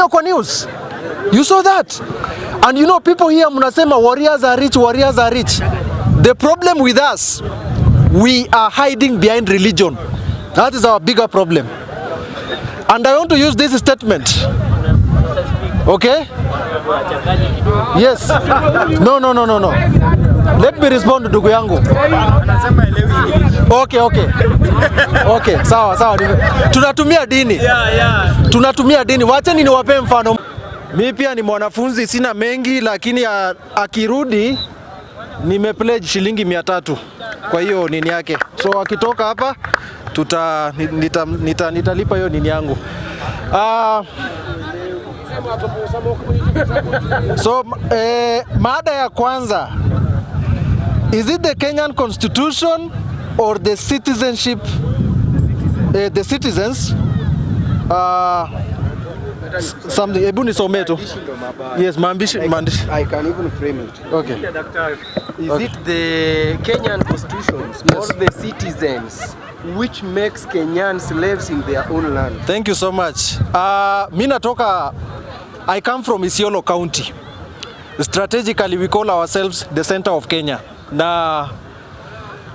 hiyo kwa news? You saw that? And you know, people here mnasema warriors are rich, warriors are rich. The problem with us, we are hiding behind religion. That is our bigger problem. And I want to use this statement. Okay? Yes. No. Let me respond to ndugu yangu. Okay, sawa. Tunatumia dini. Tunatumia dini. Wacheni niwape mfano. Mimi pia ni mwanafunzi, sina mengi, lakini akirudi nimepledge shilingi 300 kwa hiyo nini yake. So akitoka hapa nitalipa hiyo nini yangu. So mada ya kwanza, is it the Kenyan constitution or the citizenship, the citizens? Something. Ebu nisome tu. Yes, maandishi. I can even frame it. Okay. Is it the Kenyan constitution or the citizens which makes Kenyans slaves in their own land? Thank you so much. I come from Isiolo County. Strategically we call ourselves the center of Kenya. Na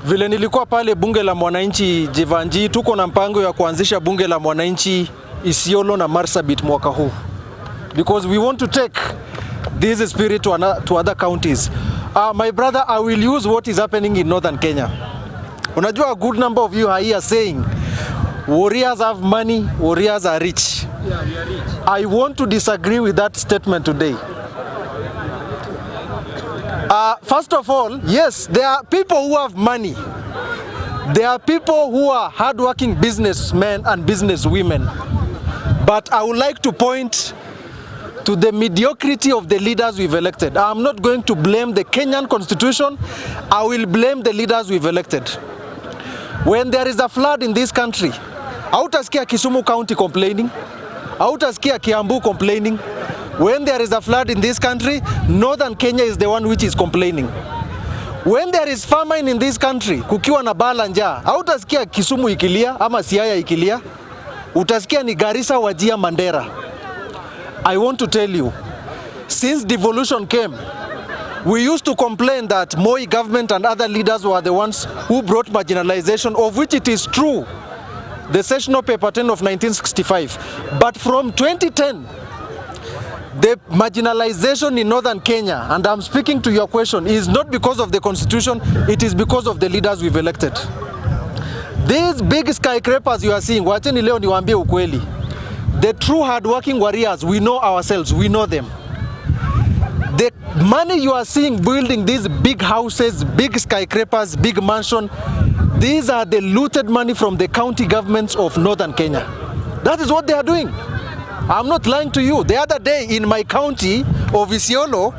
vile nilikuwa pale bunge la mwananchi Jivanji, tuko na mpango ya kuanzisha bunge la mwananchi Isiolo na Marsabit mwaka huu, because we want to take this spirit to other counties. My brother, I will use what is happening in northern Kenya. Unajua, a good number of you are here saying warriors have money, warriors are rich. Yeah, we are rich. I want to disagree with that statement today. First of all, yes, there are people who have money. There are people who are hardworking businessmen and businesswomen. But I would like to point to the mediocrity of the leaders we've elected. I'm not going to blame the Kenyan constitution. I will blame the leaders we've elected. When there is a flood in this country, hautaskia Kisumu County complaining, hautaskia Kiambu complaining. When there is a flood in this country, northern Kenya is the one which is complaining. When there is famine in this country, kukiwa na bala njaa, hautaskia Kisumu ikilia ama Siaya ikilia, utasikia ni Garissa, Wajir, Mandera. I want to tell you, since devolution came, we used to complain that Moi government and other leaders were the ones who brought marginalization, of which it is true, the sessional paper 10 of 1965. But from 2010, the marginalization in northern Kenya, and I'm speaking to your question, is not because of the constitution, it is because of the leaders we've elected. These big skyscrapers you are seeing, wacheni leo niwaambie ukweli. The true hardworking warriors, we know ourselves, we know them. The money you are seeing building these big houses, big skyscrapers, big mansion, these are the looted money from the county governments of northern Kenya. That is what they are doing. I'm not lying to you. The other day in my county of Isiolo,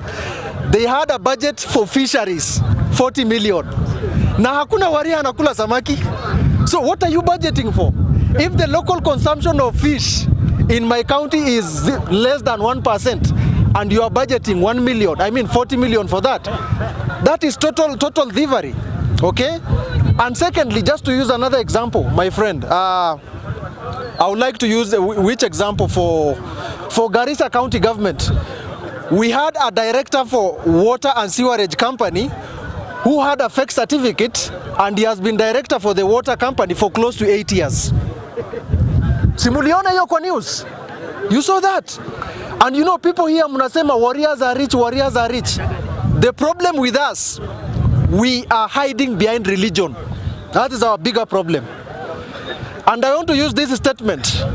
they had a budget for fisheries, 40 million. Na hakuna waria anakula samaki. So what are you budgeting for? If the local consumption of fish in my county is less than 1% and you are budgeting 1 million, I mean 40 million for that, that is total thievery. Okay? And secondly, just to use another example, my friend, I would like to use which example for Garissa County government. We had a director for water and sewerage company who had a fake certificate, and he has been director for the water company for close to 8 years. Simuliona hiyo kwa news? You saw that? And you know, people here mnasema warriors are rich, warriors are rich. The problem with us, we are hiding behind religion. That is our bigger problem. And I want to use this statement.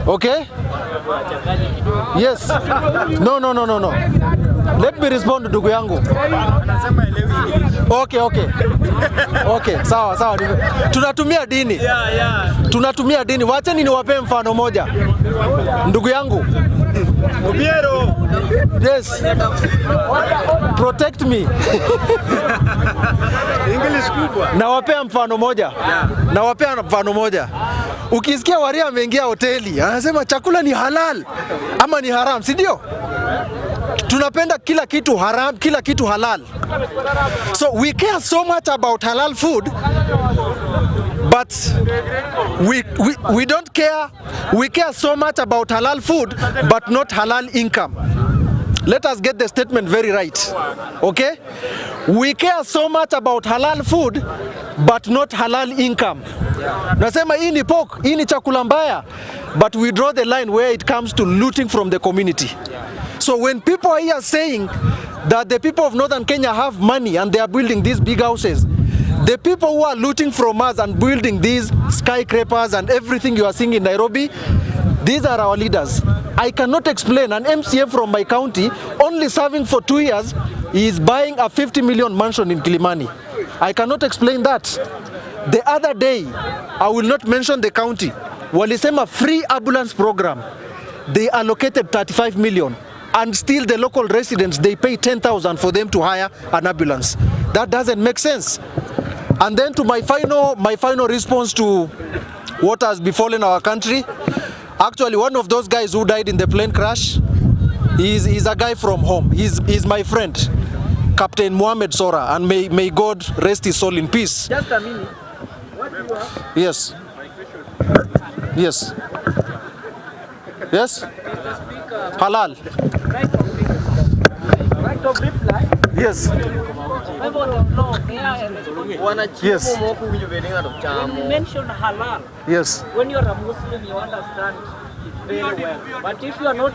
Okay? Yes. No. Let me respond to ndugu yangu. Okay, sawa. Tunatumia dini. Yeah. Tunatumia dini. Wacheni niwape mfano moja. Ndugu yangu. Obiero. Yes. Protect me. English kubwa. Nawapea mfano moja. Ukisikia waria ameingia hoteli, anasema chakula ni halal ama ni haram, si ndio? Tunapenda kila kitu haram, kila kitu halal. So we care so much about halal food, But we don't care. We care so much about halal food, but not halal income. Let us get the statement very right, okay? We care so much about halal food, but not halal income. Nasema hii ni pork, hii ni chakula mbaya, but we draw the line where it comes to looting from the community. So when people are here saying that the people of Northern Kenya have money and they are building these big houses, the people who are looting from us and building these skyscrapers and everything you are seeing in Nairobi, these are our leaders. I cannot explain. An MCA from my county, only serving for 2 years, he is buying a 50 million mansion in Kilimani. I cannot explain that. The other day, I will not mention the county, walisema free ambulance program. They allocated 35 million. And still the local residents, they pay 10,000 for them to hire an ambulance. That doesn't make sense. And then to my final response to what has befallen our country. Actually, one of those guys who died in the plane crash, he's a guy from home. He's my friend, Captain Mohammed Sora, and may God rest his soul in peace. Just a minute. What do you are? Yes. Yes. Yes? Halal. Right of reply. Yes. Yes. When you mention halal, Yes. when you're a Muslim, you understand it very well. But if you are not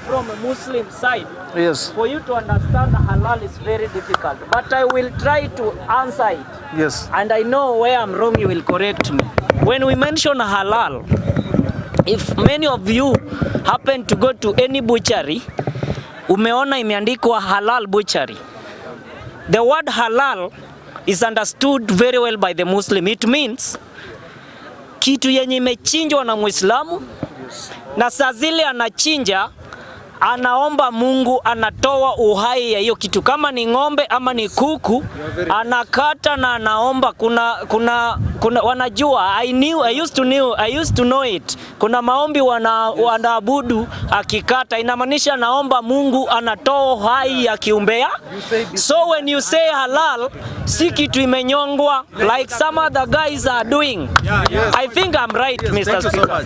from a Muslim side, Yes. for you to understand halal is very difficult. But I will try to answer it. Yes. And I know where I'm wrong, you will correct me. When we mention halal, if many of you happen to go to any butchery, umeona imeandikwa halal butchery. The word halal is understood very well by the Muslim. It means kitu yenye imechinjwa na Muislamu, na saa zile anachinja anaomba Mungu, anatoa uhai ya hiyo kitu. Kama ni ng'ombe ama ni kuku, anakata na anaomba. Kuna wanajua, I used to know it. Kuna maombi wanaabudu akikata, inamaanisha naomba Mungu, anatoa uhai ya kiumbea. So when you say halal, si kitu imenyongwa like some other guys are doing. I think I'm right, Mr. Speaker.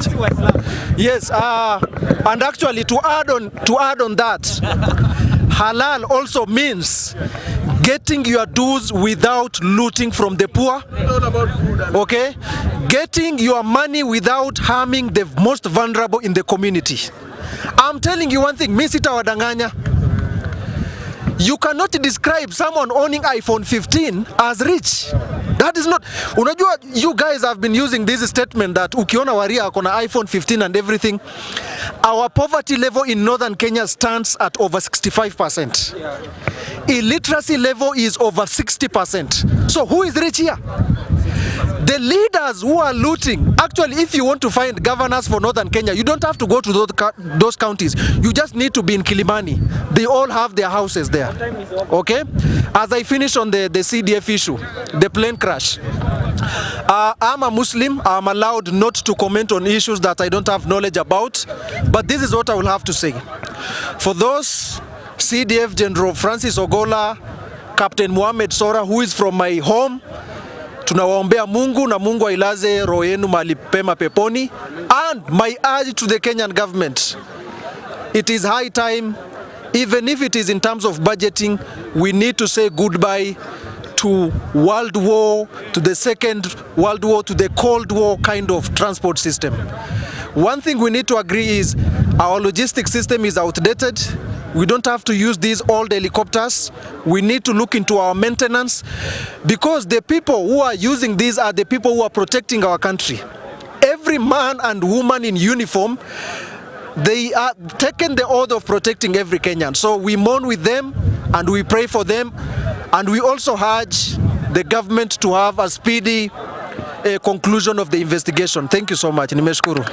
Yes, and actually to add on that, halal also means getting your dues without looting from the poor. Okay? Getting your money without harming the most vulnerable in the community. I'm telling you one thing, Miss Itawadanganya. You cannot describe someone owning iPhone 15 as rich. That is not. Unajua, you guys have been using this statement that ukiona Waria akona iPhone 15 and everything. Our poverty level in Northern Kenya stands at over 65%. Illiteracy level is over 60%. So who is rich here? The leaders who are looting. Actually, if you want to find governors for Northern Kenya, you don't have to go to those counties. You just need to be in Kilimani. They all have their houses there. Okay? As I finish on the CDF issue, the plane crash. I'm a Muslim. I'm allowed not to comment on issues that I don't have knowledge about. But this is what I will have to say. For those CDF General Francis Ogola, Captain Mohammed Sora, who is from my home, tunawaombea Mungu na Mungu ailaze roho yenu mahali pema peponi. And my urge to the Kenyan government, it is high time, even if it is in terms of budgeting, we need to say goodbye to World War, to the Second World War, to the Cold War kind of transport system. One thing we need to agree is our logistics system is outdated. We don't have to use these old helicopters. We need to look into our maintenance, because the people who are using these are the people who are protecting our country. Every man and woman in uniform, they are taken the oath of protecting every Kenyan. So we mourn with them and we pray for them, and we also urge the government to have a speedy conclusion of the investigation. Thank you so much. Nimeshukuru.